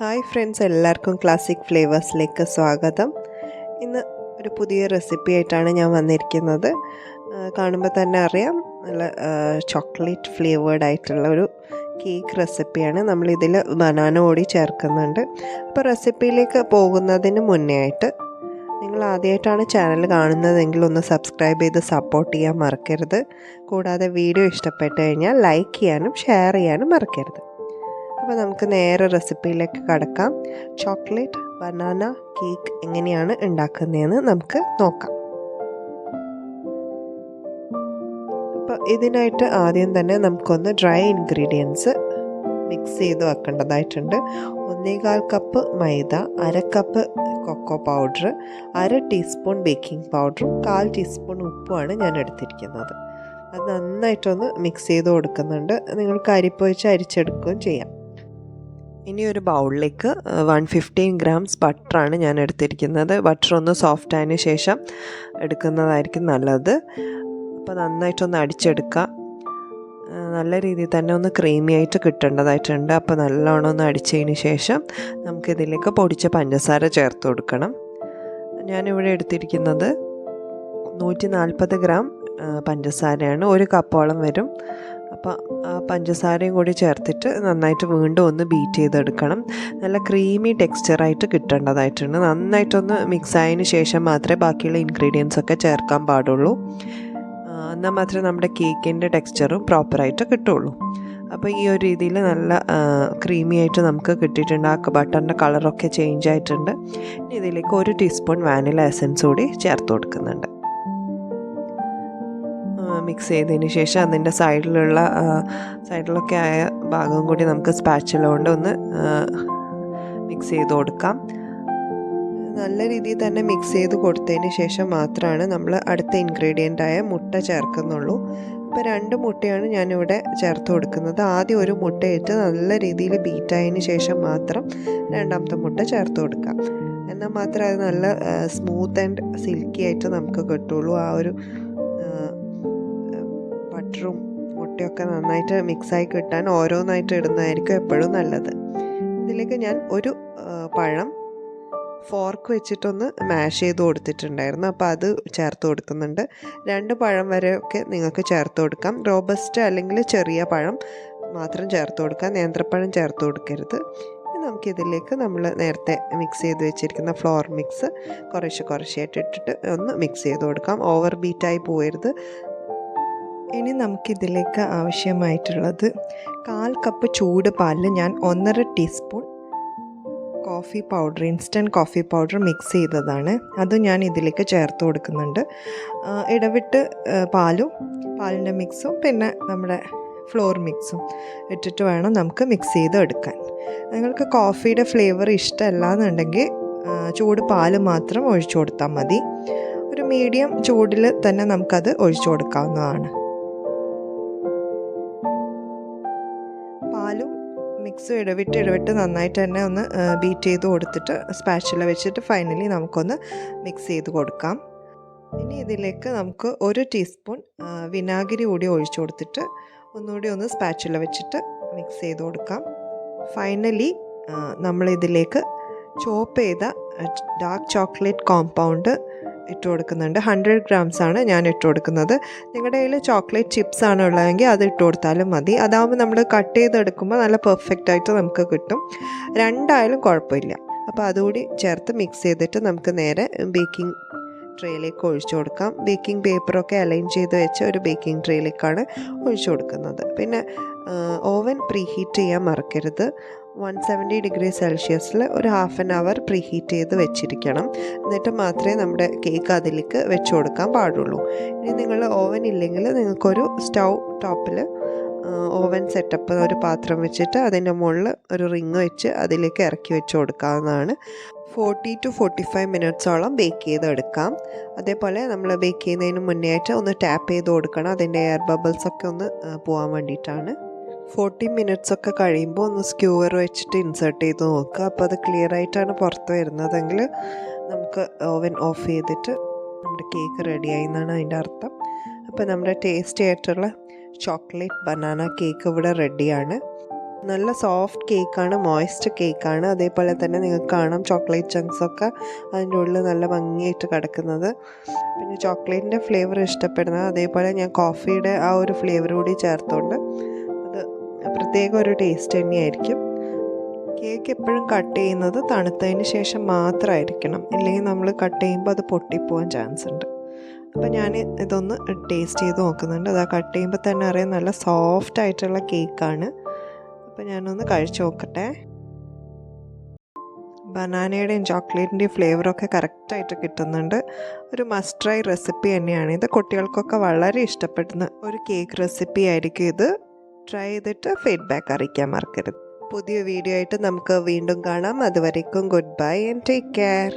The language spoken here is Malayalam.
ഹായ് ഫ്രണ്ട്സ്, എല്ലാവർക്കും ക്ലാസിക് ഫ്ലേവേഴ്സിലേക്ക് സ്വാഗതം. ഇന്ന് ഒരു പുതിയ റെസിപ്പി ആയിട്ടാണ് ഞാൻ വന്നിരിക്കുന്നത്. കാണുമ്പോൾ തന്നെ അറിയാം, നല്ല ചോക്ലേറ്റ് ഫ്ലേവേർഡ് ആയിട്ടുള്ള ഒരു കേക്ക് റെസിപ്പിയാണ്. നമ്മളിതിൽ ബനാന കൂടി ചേർക്കുന്നുണ്ട്. അപ്പോൾ റെസിപ്പിയിലേക്ക് പോകുന്നതിന് മുന്നേ ആയിട്ട് നിങ്ങൾ ആദ്യമായിട്ടാണ് ചാനൽ കാണുന്നതെങ്കിൽ ഒന്ന് സബ്സ്ക്രൈബ് ചെയ്ത് സപ്പോർട്ട് ചെയ്യാൻ മറക്കരുത്. കൂടാതെ വീഡിയോ ഇഷ്ടപ്പെട്ട് കഴിഞ്ഞാൽ ലൈക്ക് ചെയ്യാനും ഷെയർ ചെയ്യാനും മറക്കരുത്. അപ്പോൾ നമുക്ക് നേരെ റെസിപ്പിയിലേക്ക് കടക്കാം. ചോക്ലേറ്റ് ബനാന കേക്ക് എങ്ങനെയാണ് ഉണ്ടാക്കുന്നതെന്ന് നമുക്ക് നോക്കാം. അപ്പോൾ ഇതിനായിട്ട് ആദ്യം തന്നെ നമുക്കൊന്ന് ഡ്രൈ ഇൻഗ്രീഡിയൻസ് മിക്സ് ചെയ്ത് വെക്കേണ്ടതായിട്ടുണ്ട്. 1/4 cup maida, 1/2 cup cocoa powder, 1/2 teaspoon baking പൗഡറും 1/4 ടീസ്പൂൺ ഉപ്പുമാണ് ഞാൻ എടുത്തിരിക്കുന്നത്. അത് നന്നായിട്ടൊന്ന് മിക്സ് ചെയ്ത് കൊടുക്കുന്നുണ്ട്. നിങ്ങൾക്ക് അരിപ്പൊഴിച്ച് അരിച്ചെടുക്കുകയും ചെയ്യാം. ഇനി ഒരു ബൗളിലേക്ക് 115 ഗ്രാംസ് ബട്ടറാണ് ഞാൻ എടുത്തിരിക്കുന്നത്. ബട്ടർ ഒന്ന് സോഫ്റ്റ് ആയതിന് ശേഷം എടുക്കുന്നതായിരിക്കും നല്ലത്. അപ്പോൾ നന്നായിട്ടൊന്ന് അടിച്ചെടുക്കുക. നല്ല രീതിയിൽ തന്നെ ഒന്ന് ക്രീമി ആയിട്ട് കിട്ടേണ്ടതായിട്ടുണ്ട്. അപ്പോൾ നല്ലോണം ഒന്ന് അടിച്ചതിന് ശേഷം നമുക്കിതിലേക്ക് പൊടിച്ച പഞ്ചസാര ചേർത്ത് കൊടുക്കണം. ഞാനിവിടെ എടുത്തിരിക്കുന്നത് 140 ഗ്രാം പഞ്ചസാരയാണ്. 1 കപ്പോളം വരും. അപ്പോൾ ആ പഞ്ചസാരയും കൂടി ചേർത്തിട്ട് നന്നായിട്ട് വീണ്ടും ഒന്ന് ബീറ്റ് ചെയ്തെടുക്കണം. നല്ല ക്രീമി ടെക്സ്ചറായിട്ട് കിട്ടേണ്ടതായിട്ടുണ്ട്. നന്നായിട്ടൊന്ന് മിക്സ് ആയതിന് ശേഷം മാത്രമേ ബാക്കിയുള്ള ഇൻഗ്രീഡിയൻസ് ഒക്കെ ചേർക്കാൻ പാടുള്ളൂ. എന്നാൽ മാത്രമേ നമ്മുടെ കേക്കിൻ്റെ ടെക്സ്ചറും പ്രോപ്പറായിട്ട് കിട്ടുള്ളൂ. അപ്പോൾ ഈ ഒരു രീതിയിൽ നല്ല ക്രീമി ആയിട്ട് നമുക്ക് കിട്ടിയിട്ടുണ്ട്. ആ ബട്ടറിൻ്റെ കളറൊക്കെ ചേഞ്ച് ആയിട്ടുണ്ട്. ഇനി ഇതിലേക്ക് 1 ടീസ്പൂൺ വാനില എസൻസ് കൂടി ചേർത്ത് കൊടുക്കുന്നുണ്ട്. മിക്സ് ചെയ്തതിന് ശേഷം അതിൻ്റെ സൈഡിലൊക്കെ ആയ ഭാഗം കൂടി നമുക്ക് സ്പാച്ചില കൊണ്ട് ഒന്ന് മിക്സ് ചെയ്ത് കൊടുക്കാം. നല്ല രീതിയിൽ തന്നെ മിക്സ് ചെയ്ത് കൊടുത്തതിന് ശേഷം മാത്രമാണ് നമ്മൾ അടുത്ത ഇൻഗ്രീഡിയൻ്റായ മുട്ട ചേർക്കുന്നുള്ളൂ. അപ്പോൾ 2 മുട്ടയാണ് ഞാനിവിടെ ചേർത്ത് കൊടുക്കുന്നത്. ആദ്യം ഒരു മുട്ടയിട്ട് നല്ല രീതിയിൽ ബീറ്റായതിന് ശേഷം മാത്രം രണ്ടാമത്തെ മുട്ട ചേർത്ത് കൊടുക്കാം. എന്നാൽ മാത്രമേ അത് നല്ല സ്മൂത്ത് ആൻഡ് സിൽക്കി ആയിട്ട് നമുക്ക് കിട്ടുള്ളൂ. ആ ഒരു ബട്ടറും മുട്ടയൊക്കെ നന്നായിട്ട് മിക്സായി കിട്ടാൻ ഓരോന്നായിട്ട് ഇടുന്നതായിരിക്കും എപ്പോഴും നല്ലത്. ഇതിലേക്ക് ഞാൻ ഒരു പഴം ഫോർക്ക് വെച്ചിട്ടൊന്ന് മാഷ് ചെയ്ത് കൊടുത്തിട്ടുണ്ടായിരുന്നു. അപ്പോൾ അത് ചേർത്ത് കൊടുക്കുന്നുണ്ട്. 2 പഴം വരെയൊക്കെ നിങ്ങൾക്ക് ചേർത്ത് കൊടുക്കാം. റോബസ്റ്റ് അല്ലെങ്കിൽ ചെറിയ പഴം മാത്രം ചേർത്ത് കൊടുക്കാം. നേന്ത്രപ്പഴം ചേർത്ത് കൊടുക്കരുത്. നമുക്കിതിലേക്ക് നമ്മൾ നേരത്തെ മിക്സ് ചെയ്ത് വെച്ചിരിക്കുന്ന ഫ്ലോർ മിക്സ് കുറേശ്ശായിട്ട് ഇട്ടിട്ട് ഒന്ന് മിക്സ് ചെയ്ത് കൊടുക്കാം. ഓവർ ബീറ്റായി പോകരുത്. ഇനി നമുക്കിതിലേക്ക് ആവശ്യമായിട്ടുള്ളത് 1/4 കപ്പ് ചൂട് പാലിൽ ഞാൻ 1.5 teaspoon coffee powder, instant coffee powder mix ചെയ്തതാണ്. അത് ഞാൻ ഇതിലേക്ക് ചേർത്ത് കൊടുക്കുന്നുണ്ട്. ഇടവിട്ട് പാലിൻ്റെ മിക്സും പിന്നെ നമ്മുടെ ഫ്ലോർ മിക്സും ഇട്ടിട്ട് വേണം നമുക്ക് മിക്സ് ചെയ്ത് എടുക്കാൻ. നിങ്ങൾക്ക് കോഫിയുടെ ഫ്ലേവർ ഇഷ്ടമല്ല എന്നുണ്ടെങ്കിൽ ചൂട് പാല് മാത്രം ഒഴിച്ചു കൊടുത്താൽ മതി. ഒരു മീഡിയം ചൂടിൽ തന്നെ നമുക്കത് ഒഴിച്ചു കൊടുക്കാവുന്നതാണ്. പാലും മിക്സും ഇടവിട്ട് നന്നായിട്ട് തന്നെ ഒന്ന് ബീറ്റ് ചെയ്ത് കൊടുത്തിട്ട് സ്പാച്ചുല വെച്ചിട്ട് ഫൈനലി നമുക്കൊന്ന് മിക്സ് ചെയ്ത് കൊടുക്കാം. ഇനി ഇതിലേക്ക് നമുക്ക് 1 ടീസ്പൂൺ വിനാഗിരി കൂടി ഒഴിച്ചു കൊടുത്തിട്ട് ഒന്നുകൂടി ഒന്ന് സ്പാച്ചുല വെച്ചിട്ട് മിക്സ് ചെയ്ത് കൊടുക്കാം. ഫൈനലി നമ്മളിതിലേക്ക് ചോപ്പ് ചെയ്ത ഡാർക്ക് ചോക്ലേറ്റ് കോമ്പൗണ്ട് ഇട്ട് കൊടുക്കുന്നുണ്ട്. 100 ഗ്രാംസ് ആണ് ഞാൻ ഇട്ട് കൊടുക്കുന്നത്. നിങ്ങളുടെ കയ്യിൽ ചോക്ലേറ്റ് ചിപ്സ് ആണ് ഉള്ളതെങ്കിൽ അത് ഇട്ട് കൊടുത്താലും മതി. അതാകുമ്പോൾ നമ്മൾ കട്ട് ചെയ്തെടുക്കുമ്പോൾ നല്ല പെർഫെക്റ്റ് ആയിട്ട് നമുക്ക് കിട്ടും. 2 ആയാലും കുഴപ്പമില്ല. അപ്പോൾ അതുകൂടി ചേർത്ത് മിക്സ് ചെയ്തിട്ട് നമുക്ക് നേരെ ബേക്കിംഗ് ട്രേയിലേക്ക് ഒഴിച്ചു കൊടുക്കാം. ബേക്കിംഗ് പേപ്പറൊക്കെ അലൈൻ ചെയ്ത് വെച്ച ഒരു ബേക്കിംഗ് ട്രേയിലേക്കാണ് ഒഴിച്ചു കൊടുക്കുന്നത്. പിന്നെ ഓവൻ പ്രീഹീറ്റ് ചെയ്യാൻ മറക്കരുത്. 170 ഡിഗ്രി സെൽഷ്യസിൽ ഒരു 1/2 അവർ പ്രീഹീറ്റ് ചെയ്ത് വെച്ചിരിക്കണം. എന്നിട്ട് മാത്രമേ നമ്മുടെ കേക്ക് അതിലേക്ക് വെച്ച് കൊടുക്കാൻ പാടുള്ളൂ. ഇനി നിങ്ങൾ ഓവൻ ഇല്ലെങ്കിൽ നിങ്ങൾക്കൊരു സ്റ്റൗ ടോപ്പിൽ ഓവൻ സെറ്റപ്പ് ഒരു പാത്രം വെച്ചിട്ട് അതിൻ്റെ മുകളിൽ ഒരു റിങ് വെച്ച് അതിലേക്ക് ഇറക്കി വെച്ച് കൊടുക്കാവുന്നതാണ്. 40 to 45 മിനിറ്റ്സോളം ബേക്ക് ചെയ്തെടുക്കാം. അതേപോലെ നമ്മൾ ബേക്ക് ചെയ്യുന്നതിന് മുന്നേ ആയിട്ട് ഒന്ന് ടാപ്പ് ചെയ്ത് കൊടുക്കണം. അതിൻ്റെ എയർ ബബിൾസൊക്കെ ഒന്ന് പോകാൻ വേണ്ടിയിട്ടാണ്. 40 മിനിറ്റ്സ് ഒക്കെ കഴിയുമ്പോൾ ഒന്ന് സ്ക്യൂവർ വെച്ചിട്ട് ഇൻസേർട്ട് ചെയ്ത് നോക്കുക. അപ്പോൾ അത് ക്ലിയർ ആയിട്ടാണ് പുറത്ത് വരുന്നതെങ്കിൽ നമുക്ക് ഓവൻ ഓഫ് ചെയ്തിട്ട് നമ്മുടെ കേക്ക് റെഡിയായി എന്നാണ് അതിൻ്റെ അർത്ഥം. അപ്പോൾ നമ്മുടെ ടേസ്റ്റി ആയിട്ടുള്ള ചോക്ലേറ്റ് ബനാന കേക്ക് ഇവിടെ റെഡിയാണ്. നല്ല സോഫ്റ്റ് കേക്കാണ്, മോയ്സ്റ്റ് കേക്കാണ്. അതേപോലെ തന്നെ നിങ്ങൾക്ക് കാണാം ചോക്ലേറ്റ് ചങ്ക്സൊക്കെ അതിൻ്റെ ഉള്ളിൽ നല്ല ഭംഗിയായിട്ട് കിടക്കുന്നത്. പിന്നെ ചോക്ലേറ്റിൻ്റെ ഫ്ലേവർ ഇഷ്ടപ്പെടുന്നത്, അതേപോലെ ഞാൻ കോഫിയുടെ ആ ഒരു ഫ്ലേവർ കൂടി ചേർത്തുകൊണ്ട് അത് പ്രത്യേക ഒരു ടേസ്റ്റ് തന്നെയായിരിക്കും. കേക്ക് എപ്പോഴും കട്ട് ചെയ്യുന്നത് തണുത്തതിന് ശേഷം മാത്രമായിരിക്കണം, ഇല്ലെങ്കിൽ നമ്മൾ കട്ട് ചെയ്യുമ്പോൾ അത് പൊട്ടിപ്പോവാൻ ചാൻസ് ഉണ്ട്. അപ്പോൾ ഞാൻ ഇതൊന്ന് ടേസ്റ്റ് ചെയ്ത് നോക്കുന്നുണ്ട്. അത് കട്ട് ചെയ്യുമ്പോൾ തന്നെ അറിയാം നല്ല സോഫ്റ്റ് ആയിട്ടുള്ള കേക്കാണ്. അപ്പോൾ ഞാനൊന്ന് കഴിച്ചു നോക്കട്ടെ. ബനാനയുടെയും ചോക്ലേറ്റിൻ്റെയും ഫ്ലേവറൊക്കെ കറക്റ്റായിട്ട് കിട്ടുന്നുണ്ട്. ഒരു മസ്റ്റ് ട്രൈ റെസിപ്പി തന്നെയാണ് ഇത്. കുട്ടികൾക്കൊക്കെ വളരെ ഇഷ്ടപ്പെടുന്ന ഒരു കേക്ക് റെസിപ്പി ആയിരിക്കും ഇത്. ട്രൈ ചെയ്തിട്ട് ഫീഡ്ബാക്ക് അറിയിക്കാൻ മറക്കരുത്. പുതിയ വീഡിയോ ആയിട്ട് നമുക്ക് വീണ്ടും കാണാം. അതുവരേക്കും good bye and take care.